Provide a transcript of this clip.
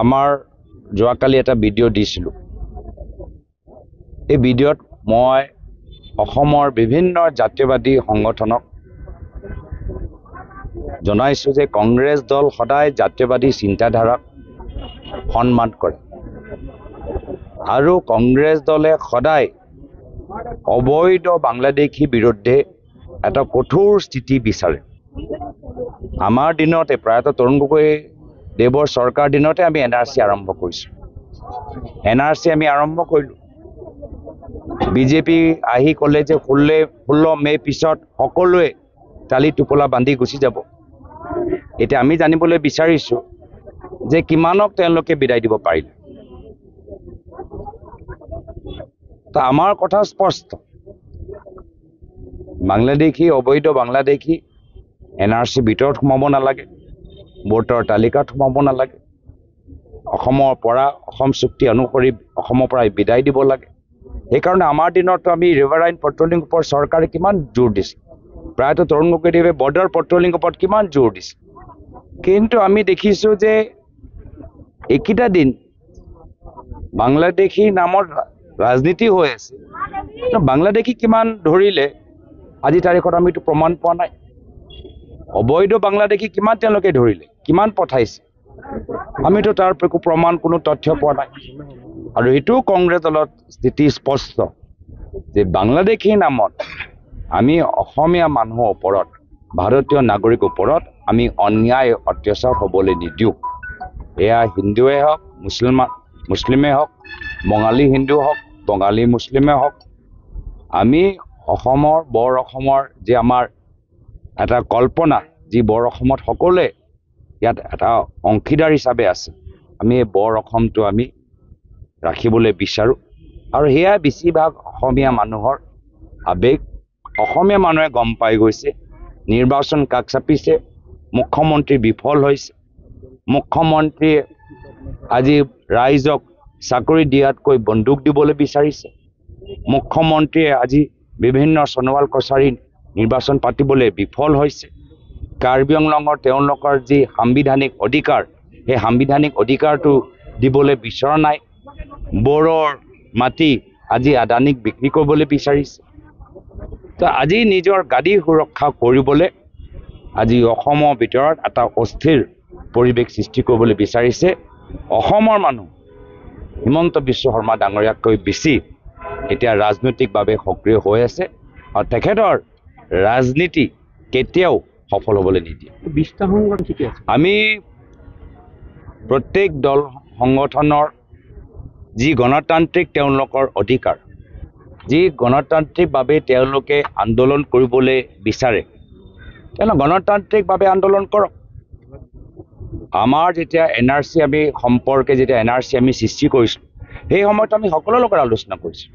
আমাৰ যোৱাকালি এটা ভিডিঅ' দিছিলোঁ। এই ভিডিঅ'ত মই অসমৰ বিভিন্ন জাতীয়বাদী সংগঠনক জনাইছোঁ যে কংগ্ৰেছ দল সদায় জাতীয়বাদী চিন্তাধাৰাক সন্মান কৰে আৰু কংগ্ৰেছ দলে সদায় অবৈধ বাংলাদেশীৰ বিৰুদ্ধে এটা কঠোৰ স্থিতি বিচাৰে। আমাৰ দিনতে প্ৰায়তঃ তৰুণ গগৈ দেৱৰ চৰকাৰ দিনতে আমি NRC আৰম্ভ কৰিছোঁ। NRC আমি আৰম্ভ কৰিলোঁ। বিজেপি আহি ক'লে যে 16 মে পিছত সকলোৱে টালি টোপোলা বান্ধি গুচি যাব। এতিয়া আমি জানিবলৈ বিচাৰিছোঁ যে কিমানক তেওঁলোকে বিদায় দিব পাৰিলে। তো আমাৰ কথা স্পষ্ট, বাংলাদেশী অবৈধ বাংলাদেশী NRC ভিতৰত সোমাব নালাগে, ভোটৰ তালিকাত সোমাব নালাগে, অসম চুক্তি অনুসৰি অসমৰ পৰা বিদায় দিব লাগে। সেইকাৰণে আমাৰ দিনতো আমি ৰিভাৰাইন পেট্ৰলিং ওপৰত চৰকাৰে কিমান জোৰ দিছে, প্ৰায়তঃ তৰুণ গগৈদেৱে বৰ্ডাৰ পেট্ৰলিং ওপৰত কিমান জোৰ দিছে। কিন্তু আমি দেখিছোঁ যে এইকেইটা দিন বাংলাদেশী নামত ৰাজনীতি হৈ আছে। বাংলাদেশী কিমান ধৰিলে আজি তাৰিখত আমিতো প্ৰমাণ পোৱা নাই। অবৈধ বাংলাদেশী কিমান তেওঁলোকে ধৰিলে, কিমান পঠাইছে, আমিতো তাৰ প্ৰমাণ কোনো তথ্য পোৱা নাই। আৰু এইটোও কংগ্ৰেছ দলত স্থিতি স্পষ্ট যে বাংলাদেশীৰ নামত আমি অসমীয়া মানুহৰ ওপৰত, ভাৰতীয় নাগৰিকৰ ওপৰত আমি অন্যায় অত্যাচাৰ হ'বলৈ নিদিওঁ। এয়া হিন্দুৱে হওক, মুছলিমেই হওক, বঙালী হিন্দু হওক, বঙালী মুছলিমে হওক, আমি অসমৰ বৰ অসমৰ যে আমাৰ এটা কল্পনা, যি বৰ অসমত সকলোৱে ইয়াত এটা অংশীদাৰ হিচাপে আছে, আমি এই বৰ অসমটো আমি ৰাখিবলৈ বিচাৰোঁ। আৰু সেয়া বেছিভাগ অসমীয়া মানুহৰ আৱেগ। অসমীয়া মানুহে গম পাই গৈছে নিৰ্বাচন কাষ চাপিছে, মুখ্যমন্ত্ৰী বিফল হৈছে। মুখ্যমন্ত্ৰীয়ে আজি ৰাইজক চাকৰি দিয়াতকৈ বন্দুক দিবলৈ বিচাৰিছে। মুখ্যমন্ত্ৰীয়ে আজি বিভিন্ন সোণোৱাল কছাৰী নিৰ্বাচন পাতিবলৈ বিফল হৈছে। কাৰ্বি আংলঙৰ তেওঁলোকৰ যি সাংবিধানিক অধিকাৰ, সেই সাংবিধানিক অধিকাৰটো দিবলৈ বিচৰা নাই। বড়োৰ মাটি আজি আদানীক বিক্ৰী কৰিবলৈ বিচাৰিছে। তো আজি নিজৰ গাদী সুৰক্ষা কৰিবলৈ আজি অসমৰ ভিতৰত এটা অস্থিৰ পৰিৱেশ সৃষ্টি কৰিবলৈ বিচাৰিছে। অসমৰ মানুহ হিমন্ত বিশ্ব শৰ্মা ডাঙৰীয়াতকৈ বেছি এতিয়া ৰাজনৈতিকভাৱে সক্ৰিয় হৈ আছে আৰু তেখেতৰ ৰাজনীতি কেতিয়াও সফল হ'বলৈ নিদিয়ে। আমি প্ৰত্যেক দল সংগঠনৰ যি গণতান্ত্ৰিক তেওঁলোকৰ অধিকাৰ, যি গণতান্ত্ৰিকভাৱে তেওঁলোকে আন্দোলন কৰিবলৈ বিচাৰে, তেওঁলোকে গণতান্ত্ৰিকভাৱে আন্দোলন কৰক। আমাৰ যেতিয়া NRC আমি সম্পৰ্কে যেতিয়া NRC আমি সৃষ্টি কৰিছোঁ, সেই সময়ত আমি সকলোৰে লগত আলোচনা কৰিছোঁ।